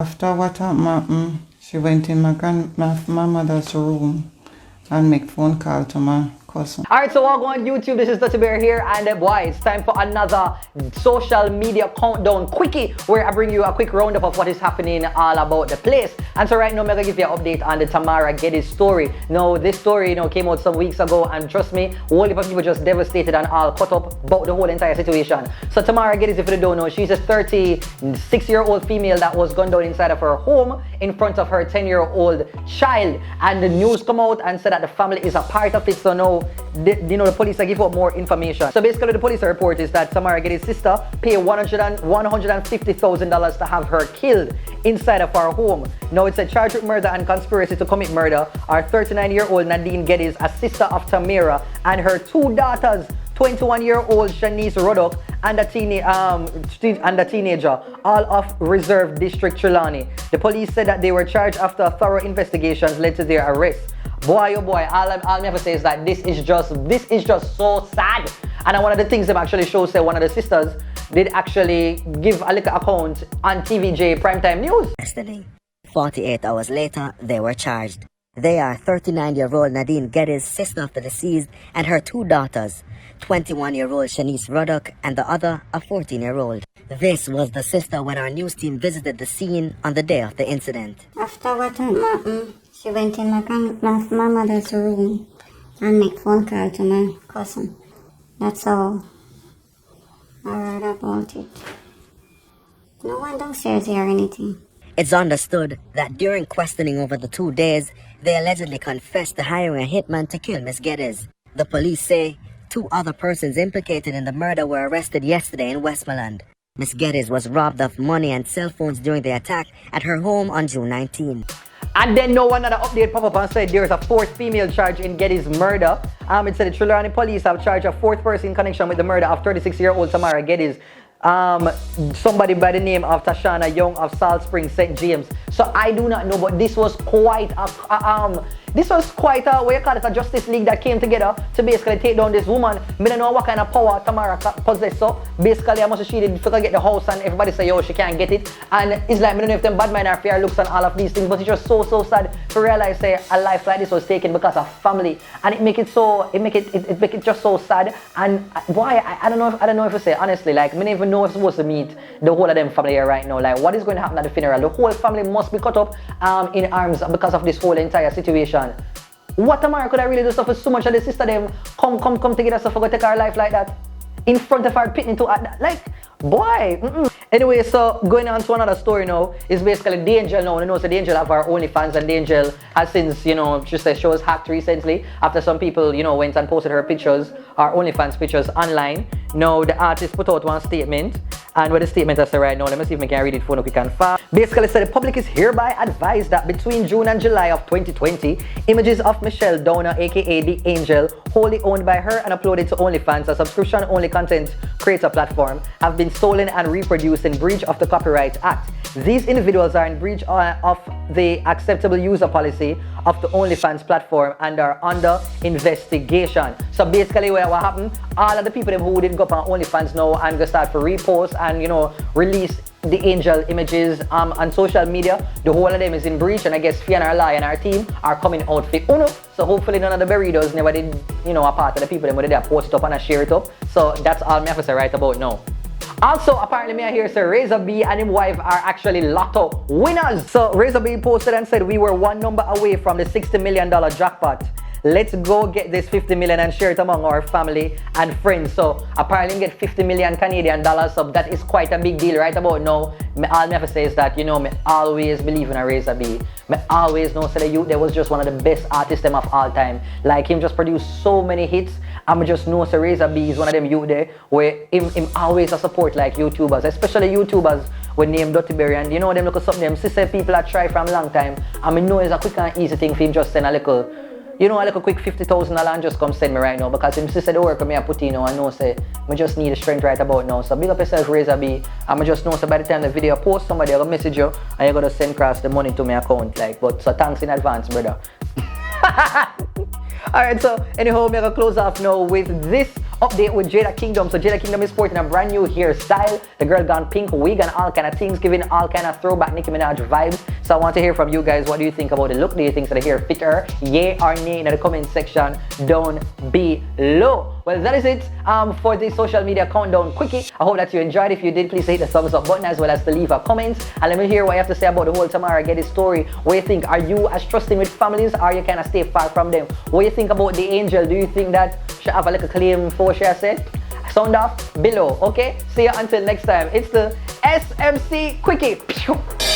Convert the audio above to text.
After what happened, she went in my mother's room and make phone call to my cousin. Alright, so welcome on YouTube. This is Duttyberry here, and boy, it's time for another social media countdown quickie, where I bring you a quick roundup of what is happening all about the place. And so right now, I'm gonna give you an update on the Tamara Geddes story. Now, this story, came out some weeks ago, and trust me, a whole heap of people just devastated and all caught up about the whole entire situation. So Tamara Geddes, if you don't know, she's a 36-year-old female that was gunned down inside of her home in front of her 10-year-old child. And the news come out and said that the family is a part of it. So now, the police are give out more information. So basically, the police report is that Tamara Geddes' sister paid $150,000 to have her killed inside of her home. Now, it's a charge with murder and conspiracy to commit murder. Our 39-year-old Nadine Geddes, a sister of Tamara, and her two daughters, 21-year-old Shanice Ruddock and a teenager, all of Reserve District Trelawney. The police said that they were charged after thorough investigations led to their arrest. Boy, oh boy, I'll never say is that this is just so sad. And one of the things that actually shows that one of the sisters did actually give a little account on TVJ Primetime News. Yesterday, 48 hours later, they were charged. They are 39-year-old Nadine Geddes, sister of the deceased, and her two daughters, 21-year-old Shanice Ruddock and the other a 14-year-old. This was the sister when our news team visited the scene on the day of the incident. After what happened, she went in my mother's room and make phone call to my cousin. That's all I heard about it. No one downstairs hear anything. It's understood that during questioning over the 2 days, they allegedly confessed to hiring a hitman to kill Miss Geddes. The police say 2 other persons implicated in the murder were arrested yesterday in Westmoreland. Miss Geddes was robbed of money and cell phones during the attack at her home on June 19. And then another update pop up and said there is a 4th female charge in Geddes' murder. It said the Trelawney police have charged a 4th person in connection with the murder of 36-year-old Tamara Geddes. Somebody by the name of Tashana Young of Salt Springs, St. James. So I do not know, but this was quite a what you call it, a Justice League that came together to basically take down this woman. I don't know what kind of power Tamara possesses. So basically, I must she did get the house, and everybody say, yo, she can't get it. And it's like, I don't know if them bad mind are fair looks and all of these things, but it's just so sad to realize say a life like this was taken because of family, and it make it just so sad. And why I don't know if I say honestly, like, I don't even know if I'm supposed to meet the whole of them family here right now. Like, what is going to happen at the funeral? The whole family must be cut up in arms because of this whole entire situation. What Tamara could I really do stuff with so much of the sister them come together so for go take our life like that in front of her pitting to like boy. Anyway, so going on to another story now is basically Dangel now. You know, so Dangel have our OnlyFans, and Dangel has since, she says she was hacked recently after some people, went and posted her pictures, our OnlyFans pictures online. Now the artist put out one statement, and what the statement has said right now, let me see if I can read it for you quick and fast. Basically said the public is hereby advised that between June and July of 2020, images of Michelle Downer, aka The Angel, wholly owned by her and uploaded to OnlyFans, a subscription-only content creator platform, have been stolen and reproduced in breach of the Copyright Act. These individuals are in breach of the acceptable user policy of the OnlyFans platform and are under investigation. So basically what happened, all of the people who did go up on OnlyFans now and go start for repost and release the Angel images on social media, the whole of them is in breach, and I guess Fiona Lai and our team are coming out for Uno. So hopefully none of the Berrydos never did, a part of the people that did post it up and share it up. So that's all I have to say right about now. Also, apparently me I hear Sir Razor B and his wife are actually Lotto Winners. So Razor B posted and said we were one number away from the $60 million jackpot. Let's go get this 50 million and share it among our family and friends. So apparently we get 50 million Canadian dollars. So that is quite a big deal right about now. I'll never say is that, me always believe in a Razor B. Me always know say the youth there was just one of the best artists them of all time. Like him just produced so many hits. I'm just know say Razor B is one of them youth there where him always a support like YouTubers, especially YouTubers when named Duttyberry, and them look at something them sister people that try from a long time. I mean know it's a quick and easy thing for him just send a little a quick $50,000 and just come send me right now, because him sister the work me I put in and know say I just need the strength right about now. So big up yourself Razor B. I just know so by the time the video post somebody will message you and you're gonna send across the money to my account. But so thanks in advance, brother. Alright, so anyhow, I'm gonna close off now with this update with Jada Kingdom. So Jada Kingdom is sporting a brand new hairstyle. The girl gone pink wig and all kind of things, giving all kind of throwback Nicki Minaj vibes. So I want to hear from you guys. What do you think about the look? Do you think that the hair fit her? Yay or nay in the comment section down below. Well, that is it for the social media countdown quickie. I hope that you enjoyed. If you did, please hit the thumbs up button as well as to leave a comment. And let me hear what you have to say about the whole Tamara Geddes story. What do you think? Are you as trusting with families, or you kind of stay far from them? What do you think about the angel? Do you think that she have a little claim for what she has said? Sound off below, okay? See you until next time. It's the SMC Quickie.